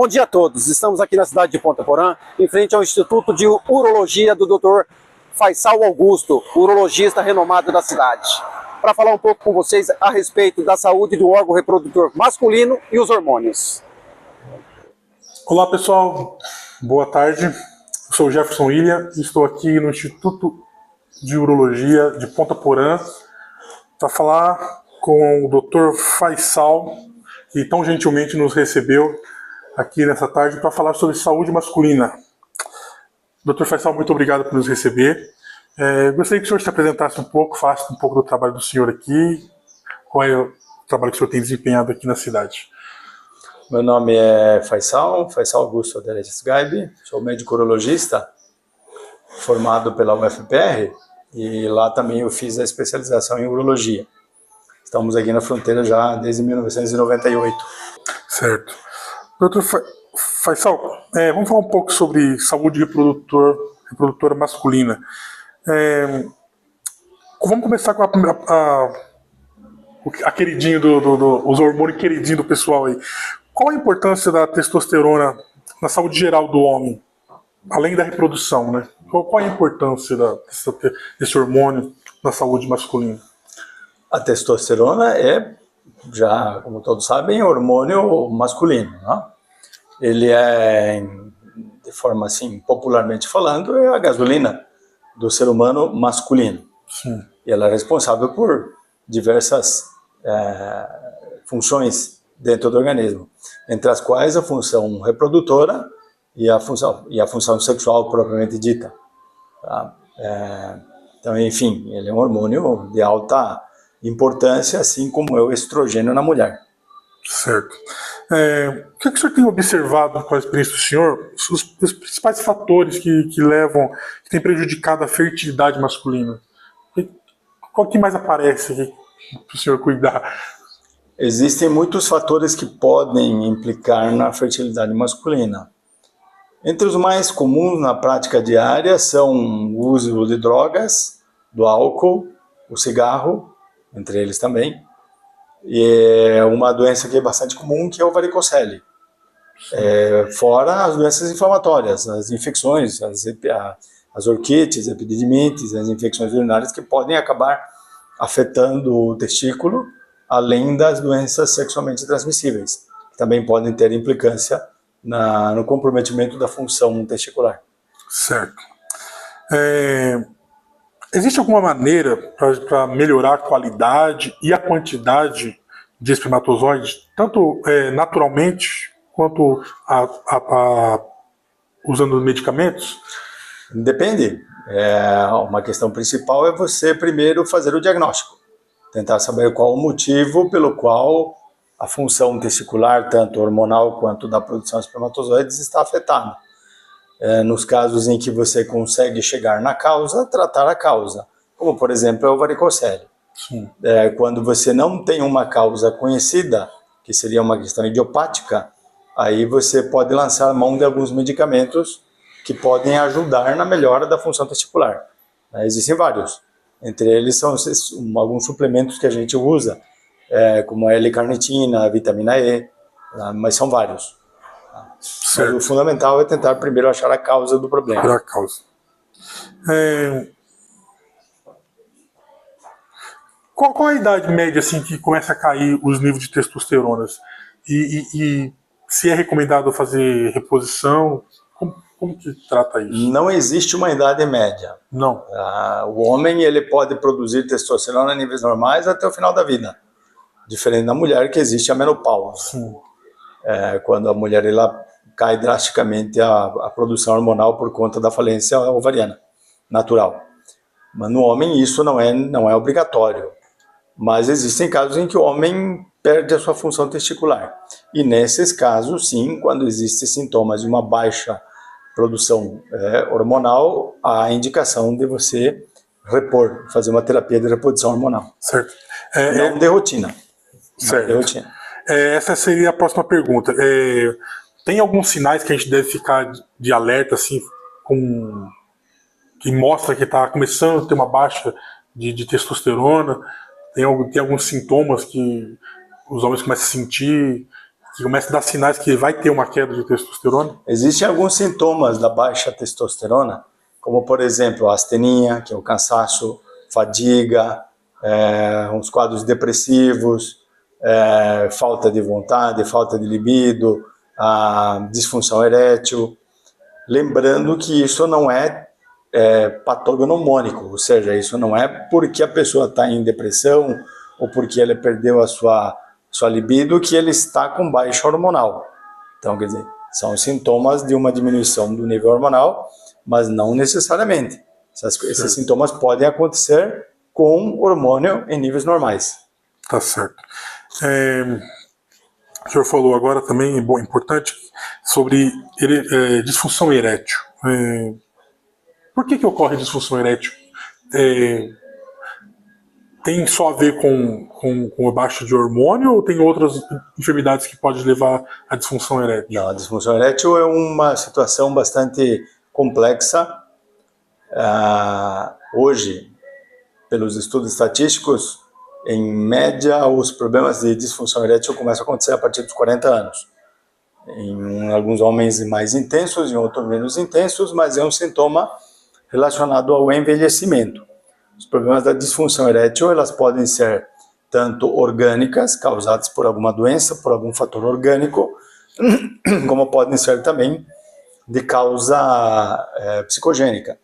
Bom dia a todos. Estamos aqui na cidade de Ponta Porã, em frente ao Instituto de Urologia do Dr. Faisal Augusto, urologista renomado da cidade, para falar um pouco com vocês a respeito da saúde do órgão reprodutor masculino e os hormônios. Olá pessoal, boa tarde. Eu sou o Jefferson Ilha e estou aqui no Instituto de Urologia de Ponta Porã para falar com o Dr. Faisal, que tão gentilmente nos recebeu aqui nessa tarde para falar sobre saúde masculina. Dr. Faisal, muito obrigado por nos receber. Gostaria que o senhor se apresentasse um pouco, falasse um pouco do trabalho do senhor aqui, qual é o trabalho que o senhor tem desempenhado aqui na cidade. Meu nome é Faisal Augusto Aderetes Gaibi, sou médico urologista, formado pela UFPR, e lá também eu fiz a especialização em urologia. Estamos aqui na fronteira já desde 1998. Certo. Dr. Faisal, vamos falar um pouco sobre saúde reprodutora masculina. Vamos começar com a queridinho os hormônios queridinhos do pessoal aí. Qual a importância da testosterona na saúde geral do homem, além da reprodução, né? Qual a importância desse hormônio na saúde masculina? A testosterona é, já como todos sabem, hormônio masculino, né? Ele é, de forma assim, popularmente falando, é a gasolina do ser humano masculino. Sim. E ela é responsável por diversas funções dentro do organismo, entre as quais a função reprodutora e a função sexual propriamente dita. Tá? Então, enfim, ele é um hormônio de alta importância, assim como é o estrogênio na mulher. Certo. O que o senhor tem observado com a experiência do senhor, os principais fatores que têm prejudicado a fertilidade masculina? Qual que mais aparece aqui para o senhor cuidar? Existem muitos fatores que podem implicar na fertilidade masculina. Entre os mais comuns na prática diária são o uso de drogas, do álcool, o cigarro, entre eles também, e é uma doença que é bastante comum, que é o varicocele. Fora as doenças inflamatórias, as infecções, as orquites, epididimites, as infecções urinárias que podem acabar afetando o testículo, além das doenças sexualmente transmissíveis, que também podem ter implicância no comprometimento da função testicular. Certo. Existe alguma maneira para melhorar a qualidade e a quantidade de espermatozoides, tanto naturalmente quanto usando medicamentos? Depende. Uma questão principal é você primeiro fazer o diagnóstico, tentar saber qual o motivo pelo qual a função testicular, tanto hormonal quanto da produção de espermatozoides, está afetada. Nos casos em que você consegue chegar na causa, tratar a causa, como por exemplo é o varicocele. Sim. Quando você não tem uma causa conhecida, que seria uma questão idiopática, aí você pode lançar mão de alguns medicamentos que podem ajudar na melhora da função testicular. Existem vários, entre eles são alguns suplementos que a gente usa, como a L-carnitina, a vitamina E, mas são vários. Mas o fundamental é tentar primeiro achar a causa do problema. A causa. Qual a idade média assim, que começa a cair os níveis de testosterona? E se é recomendado fazer reposição? Como que trata isso? Não existe uma idade média. Não. O homem ele pode produzir testosterona a níveis normais até o final da vida. Diferente da mulher, que existe a menopausa. Sim. Quando a mulher ela cai drasticamente a produção hormonal por conta da falência ovariana natural. Mas no homem isso não é obrigatório. Mas existem casos em que o homem perde a sua função testicular. E nesses casos, sim, quando existem sintomas de uma baixa produção hormonal, há a indicação de você fazer uma terapia de reposição hormonal. Certo. Não de rotina. Certo. Não de rotina. Essa seria a próxima pergunta. Tem alguns sinais que a gente deve ficar de alerta, assim, que mostra que está começando a ter uma baixa de testosterona? Tem alguns sintomas que os homens começam a sentir? que começa a dar sinais que vai ter uma queda de testosterona? Existem alguns sintomas da baixa testosterona, como, por exemplo, a astenia, que é o cansaço, fadiga, uns quadros depressivos, falta de vontade, falta de libido, a disfunção erétil. Lembrando que isso não é patognomônico, ou seja, isso não é porque a pessoa está em depressão ou porque ela perdeu a sua libido que ele está com baixa hormonal. Então, quer dizer, são sintomas de uma diminuição do nível hormonal, mas não necessariamente. Esses sintomas podem acontecer com hormônio em níveis normais. Tá certo. O senhor falou agora também, importante, sobre disfunção erétil. Por que ocorre disfunção erétil? Tem só a ver com a baixa de hormônio ou tem outras enfermidades que podem levar à disfunção erétil? Não, a disfunção erétil é uma situação bastante complexa. Hoje, pelos estudos estatísticos, em média, os problemas de disfunção erétil começam a acontecer a partir dos 40 anos. Em alguns homens mais intensos, em outros menos intensos, mas é um sintoma relacionado ao envelhecimento. Os problemas da disfunção erétil, elas podem ser tanto orgânicas, causadas por alguma doença, por algum fator orgânico, como podem ser também de causa psicogênica.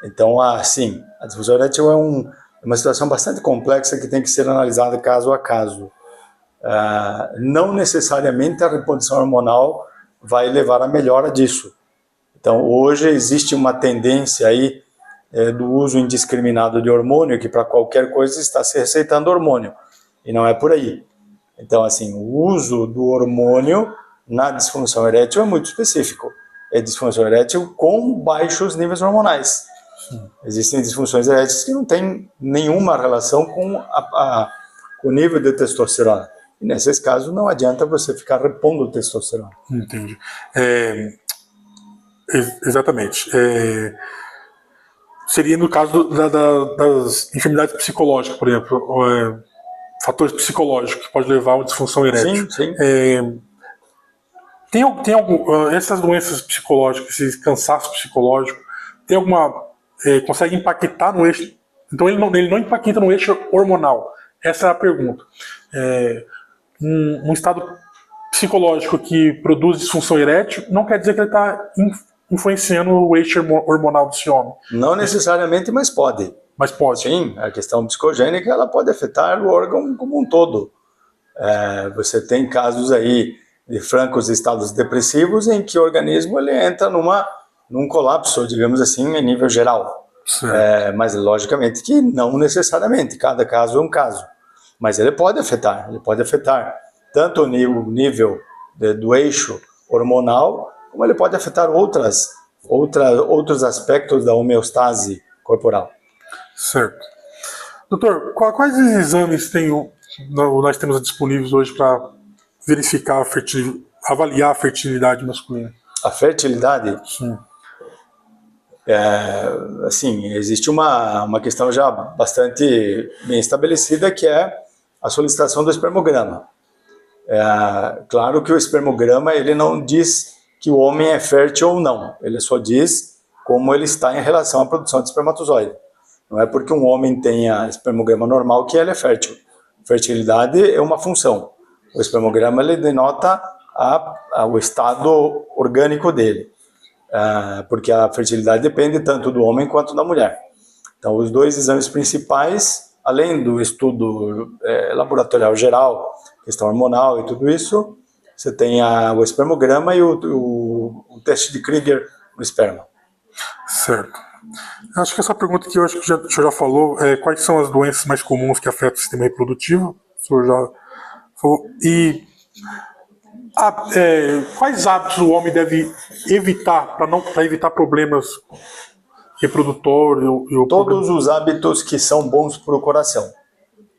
Então, assim, a disfunção erétil é uma situação bastante complexa que tem que ser analisada caso a caso. Não necessariamente a reposição hormonal vai levar à melhora disso. Então, hoje existe uma tendência aí do uso indiscriminado de hormônio, que para qualquer coisa está se receitando hormônio, e não é por aí. Então, assim, o uso do hormônio na disfunção erétil é muito específico. É disfunção erétil com baixos níveis hormonais. Existem disfunções eréteis que não têm nenhuma relação com o nível de testosterona. E nesses casos não adianta você ficar repondo testosterona. Entendi. Exatamente. Seria no caso das enfermidades psicológicas, por exemplo, fatores psicológicos que podem levar a uma disfunção erétil. Sim. Tem essas doenças psicológicas, esse cansaço psicológico, tem alguma consegue impactar no eixo? Então ele não impacta no eixo hormonal. Essa é a pergunta. Um estado psicológico que produz disfunção erétil não quer dizer que ele está influenciando o eixo hormonal desse homem. Não necessariamente, mas pode. Mas pode. Sim, a questão psicogênica ela pode afetar o órgão como um todo. Você tem casos aí de francos estados depressivos em que o organismo ele entra num colapso, digamos assim, em nível geral. Mas logicamente que não necessariamente, cada caso é um caso. Mas ele pode afetar tanto o nível do eixo hormonal, como ele pode afetar outros aspectos da homeostase corporal. Certo. Doutor, quais exames nós temos disponíveis hoje para verificar avaliar a fertilidade masculina? A fertilidade? Sim. Assim, existe uma questão já bastante bem estabelecida, que é a solicitação do espermograma. Claro que o espermograma ele não diz que o homem é fértil ou não, ele só diz como ele está em relação à produção de espermatozoide. Não é porque um homem tenha espermograma normal que ele é fértil. Fertilidade é uma função. O espermograma ele denota o estado orgânico dele, porque a fertilidade depende tanto do homem quanto da mulher. Então, os dois exames principais, além do estudo laboratorial geral, questão hormonal e tudo isso, você tem o espermograma e o teste de Krieger no esperma. Certo. Acho que essa pergunta que eu acho que o senhor já falou, quais são as doenças mais comuns que afetam o sistema reprodutivo? O senhor já falou. E quais hábitos o homem deve evitar para evitar problemas reprodutores? Todos os hábitos que são bons para o coração.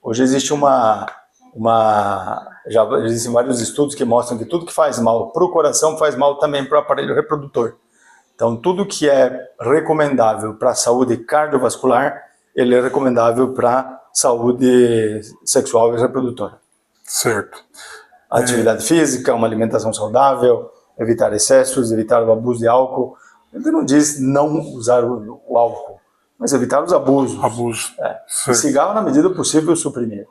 Hoje existe já existem vários estudos que mostram que tudo que faz mal para o coração faz mal também para o aparelho reprodutor. Então, tudo que é recomendável para a saúde cardiovascular, ele é recomendável para a saúde sexual e reprodutora. Certo. Atividade física, uma alimentação saudável, evitar excessos, evitar o abuso de álcool. Ele não diz não usar o álcool, mas evitar os abusos. E cigarro, na medida do possível, suprimir.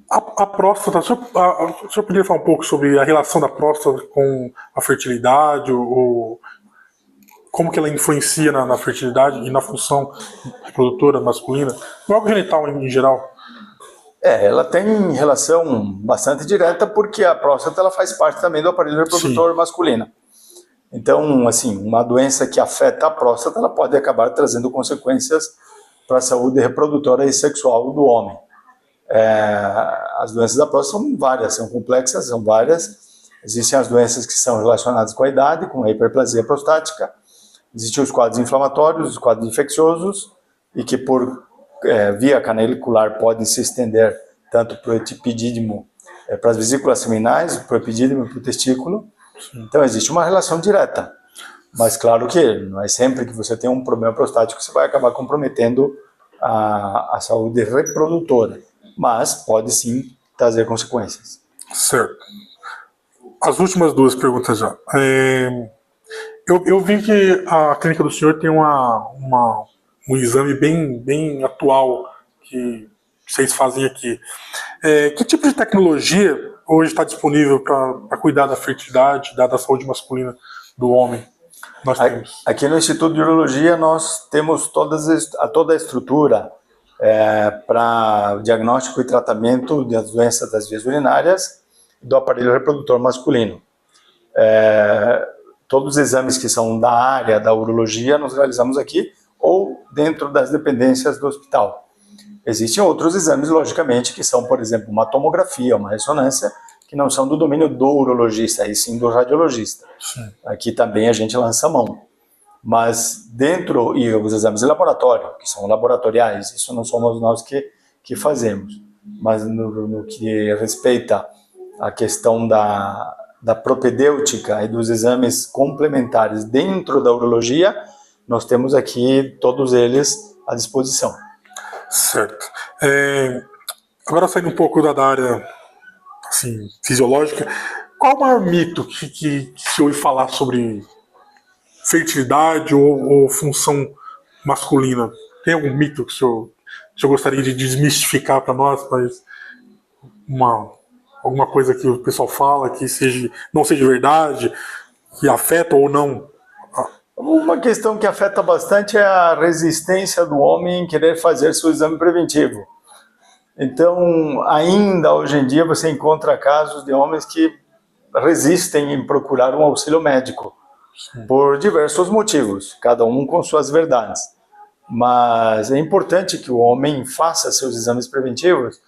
A próstata, o senhor poderia falar um pouco sobre a relação da próstata com a fertilidade, ou como que ela influencia na fertilidade e na função reprodutora masculina, no órgão genital em geral? Ela tem relação bastante direta, porque a próstata ela faz parte também do aparelho reprodutor masculino. Então, assim, uma doença que afeta a próstata, ela pode acabar trazendo consequências para a saúde reprodutora e sexual do homem. As doenças da próstata são várias, são complexas, são várias. Existem as doenças que são relacionadas com a idade, com a hiperplasia prostática. Existem os quadros inflamatórios, os quadros infecciosos, e que por via canalicular podem se estender tanto para o epidídimo, para as vesículas seminais, para o epidídimo e para o testículo. Então existe uma relação direta. Mas claro que não é sempre que você tem um problema prostático que você vai acabar comprometendo a saúde reprodutora. Mas pode sim trazer consequências. Certo. As últimas duas perguntas já. Eu vi que a clínica do senhor tem um exame bem atual que vocês fazem aqui. Que tipo de tecnologia hoje está disponível para cuidar da fertilidade, da saúde masculina do homem? Nós temos. Aqui no Instituto de Urologia nós temos toda a estrutura para diagnóstico e tratamento das doenças das vias urinárias e do aparelho reprodutor masculino. Todos os exames que são da área da urologia nós realizamos aqui ou dentro das dependências do hospital. Existem outros exames, logicamente, que são, por exemplo, uma tomografia, uma ressonância, que não são do domínio do urologista, e sim do radiologista. Sim. Aqui também a gente lança a mão. Mas dentro, e os exames de laboratório, que são laboratoriais, isso não somos nós que fazemos. Mas no que respeita à questão da propedêutica e dos exames complementares dentro da urologia, nós temos aqui todos eles à disposição. Certo. Agora saindo um pouco da área assim, fisiológica, qual o maior mito que se ouve falar sobre fertilidade ou função masculina? Tem algum mito que o senhor gostaria de desmistificar para nós? Mas alguma coisa que o pessoal fala que não seja verdade, que afeta ou não? Uma questão que afeta bastante é a resistência do homem em querer fazer seu exame preventivo. Então, ainda hoje em dia você encontra casos de homens que resistem em procurar um auxílio médico. Sim. Por diversos motivos, cada um com suas verdades. Mas é importante que o homem faça seus exames preventivos,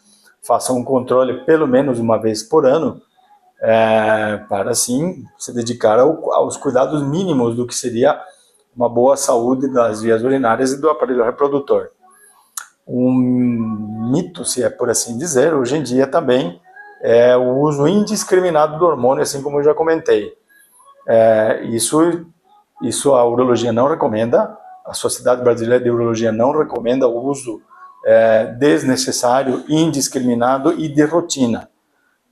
faça um controle pelo menos uma vez por ano, para assim se dedicar aos cuidados mínimos do que seria uma boa saúde das vias urinárias e do aparelho reprodutor. Um mito, se é por assim dizer, hoje em dia também é o uso indiscriminado do hormônio, assim como eu já comentei. Isso a urologia não recomenda, a Sociedade Brasileira de Urologia não recomenda o uso desnecessário, indiscriminado e de rotina.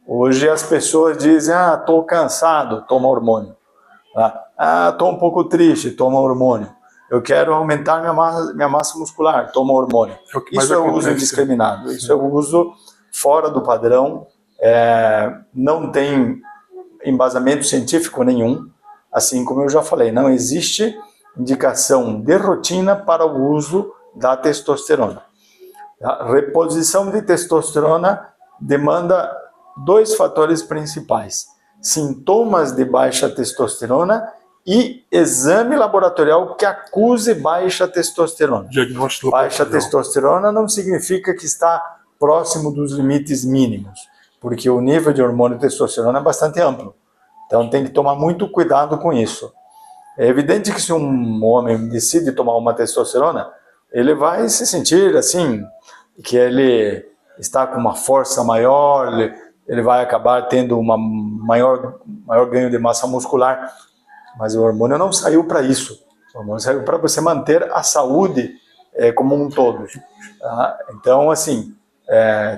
Hoje as pessoas dizem, estou cansado, toma hormônio. Estou um pouco triste, toma hormônio. Eu quero aumentar minha massa muscular, toma hormônio. Isso é o uso indiscriminado, isso é o uso fora do padrão, não tem embasamento científico nenhum, assim como eu já falei, não existe indicação de rotina para o uso da testosterona. A reposição de testosterona demanda dois fatores principais: sintomas de baixa testosterona e exame laboratorial que acuse baixa testosterona. Diagnóstico baixa testosterona não significa que está próximo dos limites mínimos, porque o nível de hormônio testosterona é bastante amplo. Então tem que tomar muito cuidado com isso. É evidente que se um homem decide tomar uma testosterona, ele vai se sentir assim, que ele está com uma força maior, ele vai acabar tendo uma maior ganho de massa muscular. Mas o hormônio não saiu para isso. O hormônio saiu para você manter a saúde como um todo. Tá? Então, assim,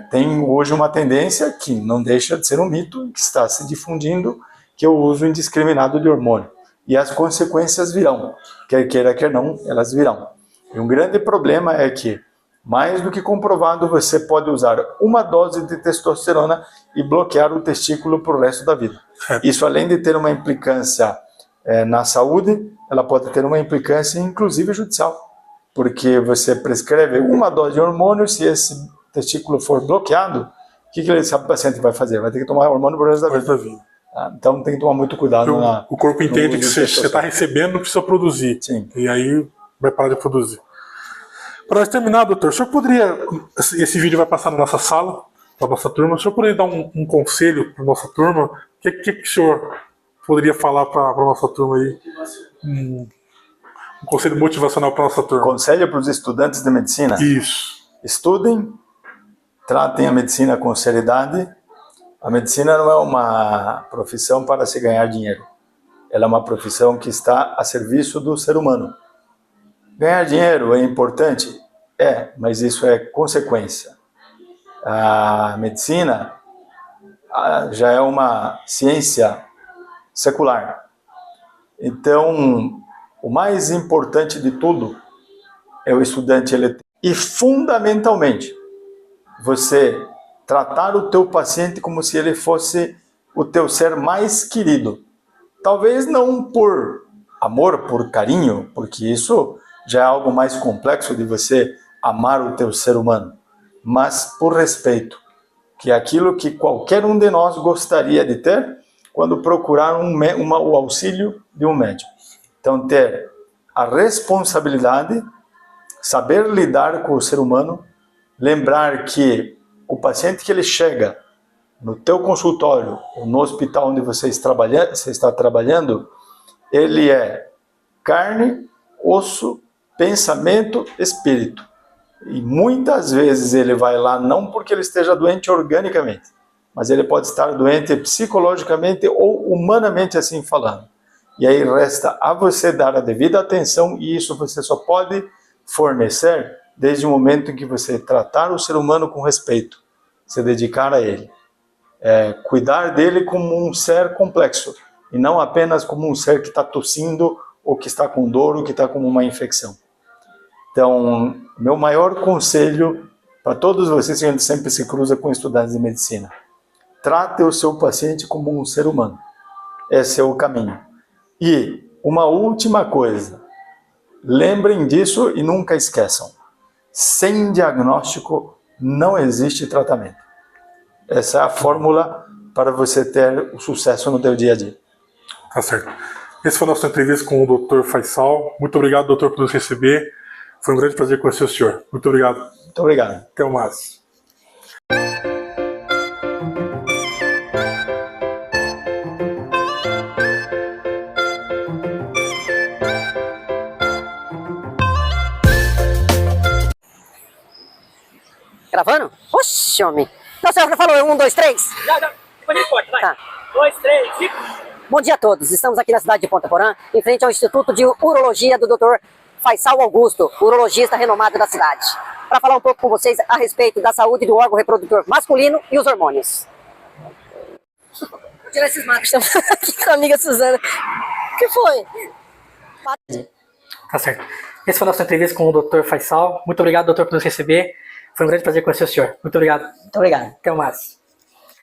tem hoje uma tendência que não deixa de ser um mito, que está se difundindo, que é o uso indiscriminado de hormônio. E as consequências virão, quer queira, quer não, elas virão. E um grande problema é que, mais do que comprovado, você pode usar uma dose de testosterona e bloquear o testículo para o resto da vida. Isso, além de ter uma implicância na saúde, ela pode ter uma implicância, inclusive, judicial. Porque você prescreve uma dose de hormônio, se esse testículo for bloqueado, o que esse paciente vai fazer? Vai ter que tomar hormônio por resto da vida. Então tem que tomar muito cuidado. O corpo entende que você está recebendo, não precisa produzir. Sim. E aí vai parar de produzir. Para terminar, doutor, o senhor poderia... Esse vídeo vai passar na nossa sala, para a nossa turma. O senhor poderia dar um conselho para a nossa turma? O que o senhor poderia falar para a nossa turma aí? Um conselho motivacional para a nossa turma. Conselho para os estudantes de medicina? Isso. Estudem, tratem a medicina com seriedade. A medicina não é uma profissão para se ganhar dinheiro. Ela é uma profissão que está a serviço do ser humano. Ganhar dinheiro é importante? Mas isso é consequência. A medicina já é uma ciência secular. Então, o mais importante de tudo é o estudante eletrônico. E, fundamentalmente, você tratar o teu paciente como se ele fosse o teu ser mais querido. Talvez não por amor, por carinho, porque isso já é algo mais complexo de você amar o teu ser humano, mas por respeito, que é aquilo que qualquer um de nós gostaria de ter quando procurar o auxílio de um médico. Então, ter a responsabilidade, saber lidar com o ser humano, lembrar que o paciente que ele chega no teu consultório ou no hospital onde você está trabalhando, ele é carne, osso, pensamento, espírito. E muitas vezes ele vai lá não porque ele esteja doente organicamente, mas ele pode estar doente psicologicamente ou humanamente assim falando. E aí resta a você dar a devida atenção, e isso você só pode fornecer desde o momento em que você tratar o ser humano com respeito, se dedicar a ele, cuidar dele como um ser complexo, e não apenas como um ser que está tossindo, ou que está com dor, ou que está com uma infecção. Então, meu maior conselho para todos vocês, que a gente sempre se cruza com estudantes de medicina: trate o seu paciente como um ser humano. Esse é o caminho. E uma última coisa, lembrem disso e nunca esqueçam: sem diagnóstico não existe tratamento. Essa é a fórmula para você ter o sucesso no seu dia a dia. Tá certo. Essa foi a nossa entrevista com o Dr. Faisal. Muito obrigado, doutor, por nos receber. Foi um grande prazer conhecer o senhor. Muito obrigado. Muito obrigado. Até mais. Gravando? Oxi, homem. Então, você já falou 1, 2, 3? Já. Depois a gente pode, vai. Tá. 2, 3, 5. Bom dia a todos. Estamos aqui na cidade de Ponta Porã, em frente ao Instituto de Urologia do Dr. Faisal Augusto, urologista renomado da cidade, para falar um pouco com vocês a respeito da saúde do órgão reprodutor masculino e os hormônios. Vou tirar esses matos. Estamos aqui com a amiga Suzana. O que foi? Tá certo. Essa foi a nossa entrevista com o Dr. Faisal. Muito obrigado, doutor, por nos receber. Foi um grande prazer conhecer o senhor. Muito obrigado. Muito obrigado. Até mais.